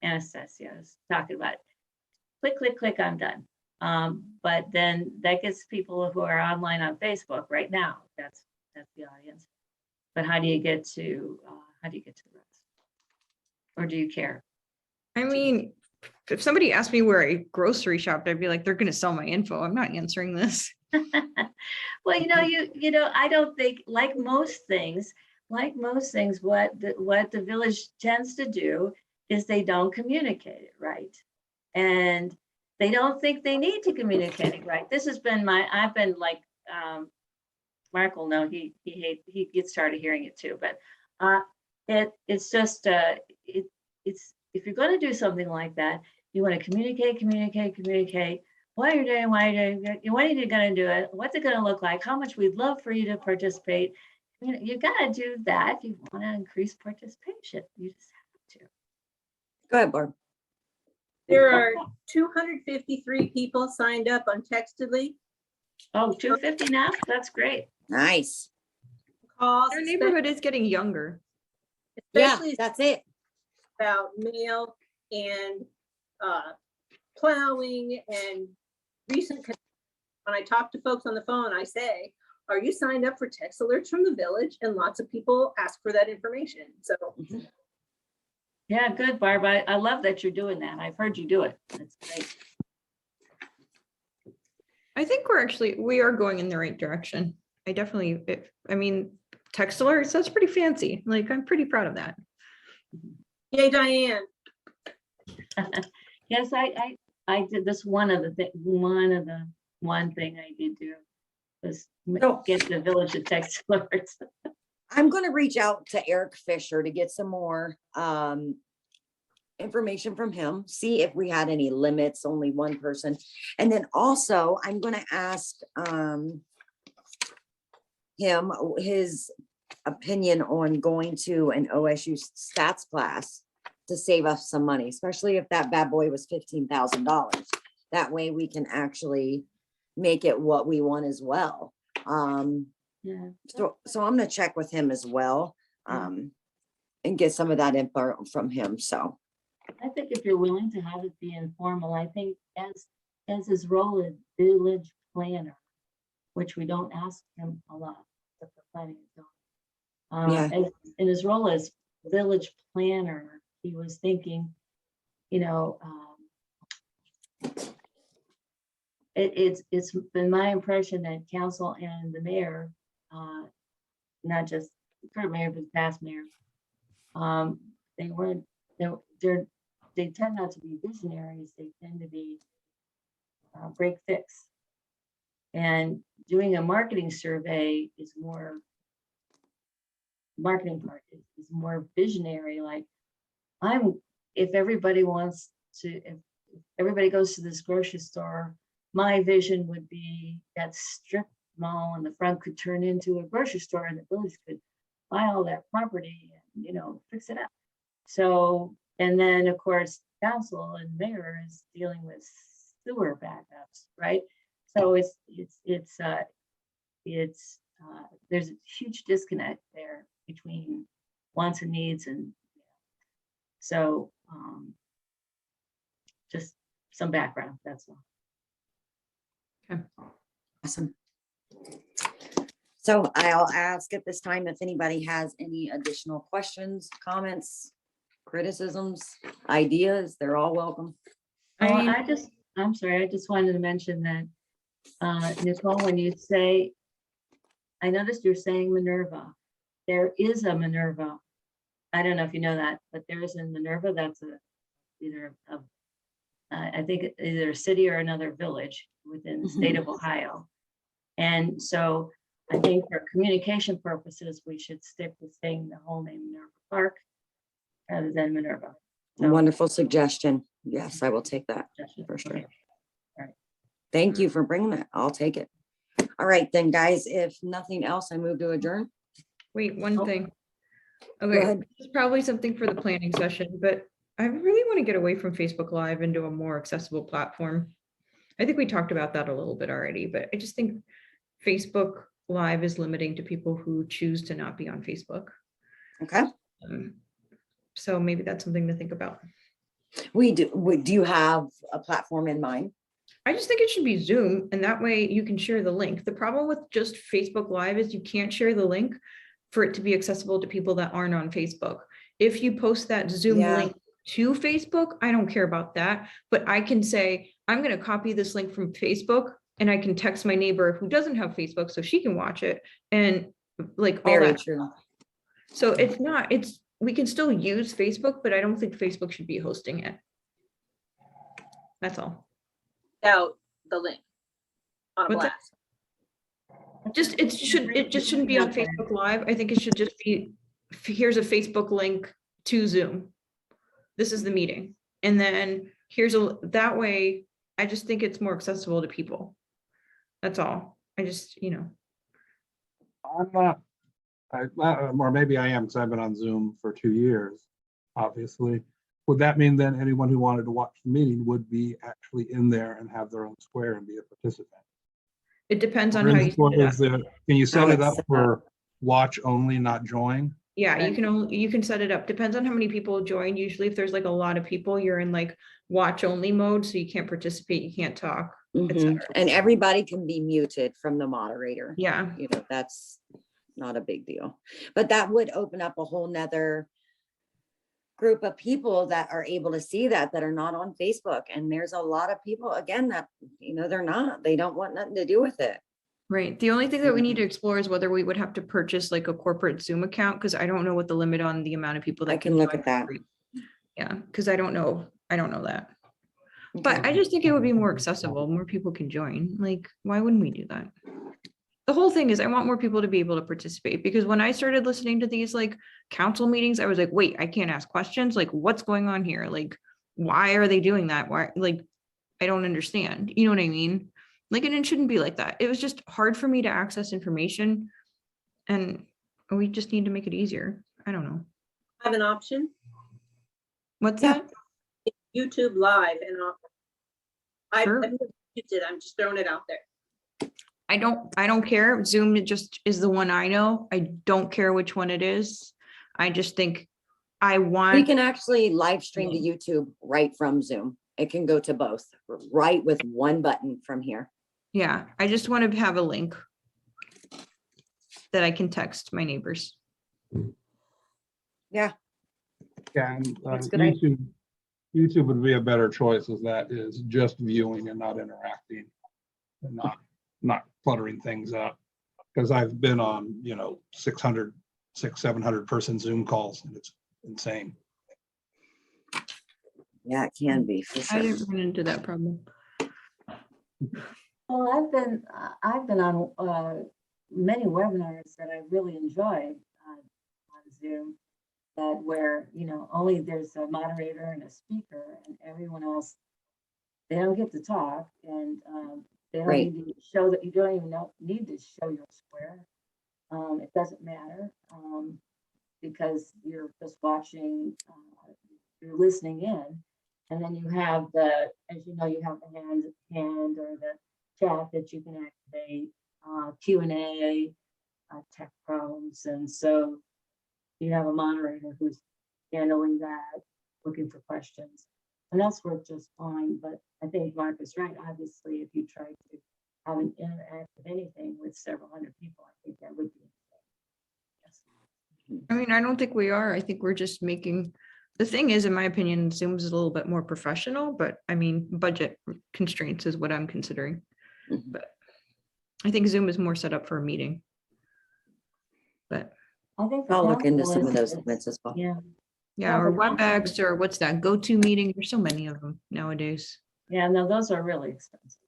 Anastasia is talking about. Click, click, click, I'm done. But then that gets people who are online on Facebook right now. That's the audience. But how do you get to the rest? Or do you care? I mean, if somebody asked me where I grocery shopped, I'd be like, they're gonna sell my info. I'm not answering this. Well, I don't think, like most things, what the village tends to do is they don't communicate it right. And they don't think they need to communicate it right. This has been I've been like, Mark will know, he gets tired of hearing it too, but it's just, it's, if you're going to do something like that, you want to communicate, what you're doing, why you're doing it, when are you going to do it, what's it going to look like, how much we'd love for you to participate. You got to do that if you want to increase participation. You just have to. Go ahead, Barb. There are 253 people signed up on Textedly. Oh, 250 now? That's great. Nice. Calls, Their neighborhood is getting younger. Yeah, especially that's it. about mail and plowing and recent. When I talk to folks on the phone, I say, are you signed up for text alerts from the village? And lots of people ask for that information. So Yeah, good, Barb. I love that you're doing that. I've heard you do it. That's great. I think we are going in the right direction. I definitely, text alerts, that's pretty fancy. Like, I'm pretty proud of that. yay, Diane. Yes, I did this. One thing I did do was So- get the village to text alerts. I'm going to reach out to Eric Fisher to get some more information from him, see if we had any limits, only one person. And then also I'm going to ask him his opinion on going to an OSU stats class to save us some money, especially if that bad boy was $15,000. That way we can actually make it what we want as well. Yeah. So I'm gonna check with him as well, and get some of that info from him, so. I think if you're willing to have it be informal, I think as his role as village planner, which we don't ask him a lot, except for planning and zoning. Yeah. In his role as village planner, he was thinking, it's been my impression that council and the mayor, not just the current mayor, but the past mayor, they tend not to be visionaries. They tend to be break fix. And doing a marketing survey is more, marketing part is more visionary. Like, if everybody goes to this grocery store, my vision would be that strip mall in the front could turn into a grocery store and the village could buy all that property and, fix it up. So, and then of course, council and mayor is dealing with sewer backups, right? So there's a huge disconnect there between wants and needs. And so just some background, that's all. Awesome. So I'll ask at this time if anybody has any additional questions, comments, criticisms, ideas, they're all welcome. I'm sorry, I just wanted to mention that, Nicole, when you say, I noticed you're saying Minerva. There is a Minerva. I don't know if you know that, but there is a Minerva that's either a I think either a city or another village within the state of Ohio. And so I think for communication purposes, we should stick with saying the whole name Minerva Park rather than Minerva. So- Wonderful suggestion. Yes, I will take that. For sure. Okay. Thank you for bringing that. I'll take it. All right, then, guys, if nothing else, I move to adjourn. Wait, one Oh. thing. Go Okay, ahead. it's probably something for the planning session, but I really want to get away from Facebook Live into a more accessible platform. I think we talked about that a little bit already, but I just think Facebook Live is limiting to people who choose to not be on Facebook. Okay, So maybe that's something to think about. do you have a platform in mind? I just think it should be Zoom, and that way you can share the link. The problem with just Facebook Live is you can't share the link for it to be accessible to people that aren't on Facebook. If you post that Zoom Yeah. link to Facebook, I don't care about that, but I can say, I'm going to copy this link from Facebook and I can text my neighbor who doesn't have Facebook so she can watch it, and like all Very that. true. So we can still use Facebook, but I don't think Facebook should be hosting it. That's all. Out the link on a What's that? blast. It just shouldn't be on Facebook Live. I think it should just be, here's a Facebook link to Zoom. This is the meeting. And then that way, I just think it's more accessible to people. That's all. I just, I'm not, or maybe I am, because I've been on Zoom for 2 years, obviously. Would that mean then anyone who wanted to watch the meeting would be actually in there and have their own square and be a participant? it depends on Or how is- you set or it up. is there- Can you set How it it's up set for watch only, not join? Yeah, Right. you can set it up. Depends on how many people join. Usually if there's like a lot of people, you're in like watch only mode, so you can't participate, you can't talk. Mhm. cetera. And everybody can be muted from the moderator. Yeah, You know, that's not a big deal. But that would open up a whole nother group of people that are able to see that are not on Facebook. And there's a lot of people, again, that, they don't want nothing to do with it. right. The only thing that we need to explore is whether we would have to purchase like a corporate Zoom account, because I don't know what the limit on the amount of people that I can look join at that. for free. Yeah, because I don't know that. But Okay. I just think it would be more accessible. More people can join. Like, why wouldn't we do that? The whole thing is I want more people to be able to participate, because when I started listening to these like council meetings, I was like, wait, I can't ask questions. Like, what's going on here? Like, why are they doing that? Why, like, I don't understand. You know what I mean? Like, and it shouldn't be like that. It was just hard for me to access information, and we just need to make it easier. I don't know. Have an option, What's Yeah. that? YouTube Live, and I've Sure. never used it. I'm just throwing it out there. I don't care. Zoom just is the one I know. I don't care which one it is. I just think I We want, can actually live stream to YouTube right from Zoom. It can go to both, right with one button from here. yeah, I just want to have a link that I can text my neighbors. Yeah, Yeah, and That's a good idea. YouTube would be a better choice, as that is just viewing and not interacting and not cluttering things up. Because I've been on, 700 person Zoom calls, and it's insane. yeah, it can be for I sure. didn't run into that problem. Well, I've been on many webinars that I really enjoyed on Zoom, that where, only there's a moderator and a speaker and everyone else, they don't get to talk, and they don't Right. need to show that, you don't even need to show your square. It doesn't matter, because you're just watching, you're listening in. And then you have as you know, you have the hand or the chat that you can activate, Q&A, tech problems. And so you have a moderator who's handling that, looking for questions. And that's worked just fine. But I think Mark is right. Obviously, if you try to have an interactive anything with several hundred people, I think that would be. Yes. I mean, I don't think we are. I think we're just making, the thing is, in my opinion, Zoom's a little bit more professional, but I mean, budget constraints is what I'm considering. Mhm. But I think Zoom is more set up for a meeting. But I think the I'll look into council some of is- those is- limits as well. Yeah, Yeah, or Yeah, but- WebEx, or what's that, GoTo meeting, there's so many of them nowadays. Yeah, no, those are really expensive.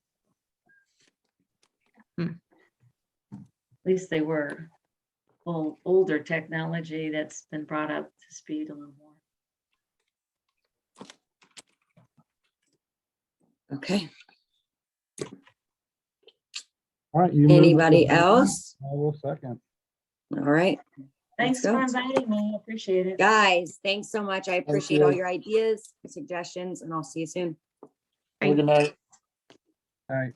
Hmm. At least they were older technology that's been brought up to speed a little more. Okay, All right. you moved to anybody adjourn. else? I will second. All right, Thanks go. for inviting me. Appreciate it. guys, thanks so much. I appreciate all you. your ideas, suggestions, and I'll see you soon. Have a good night. All right.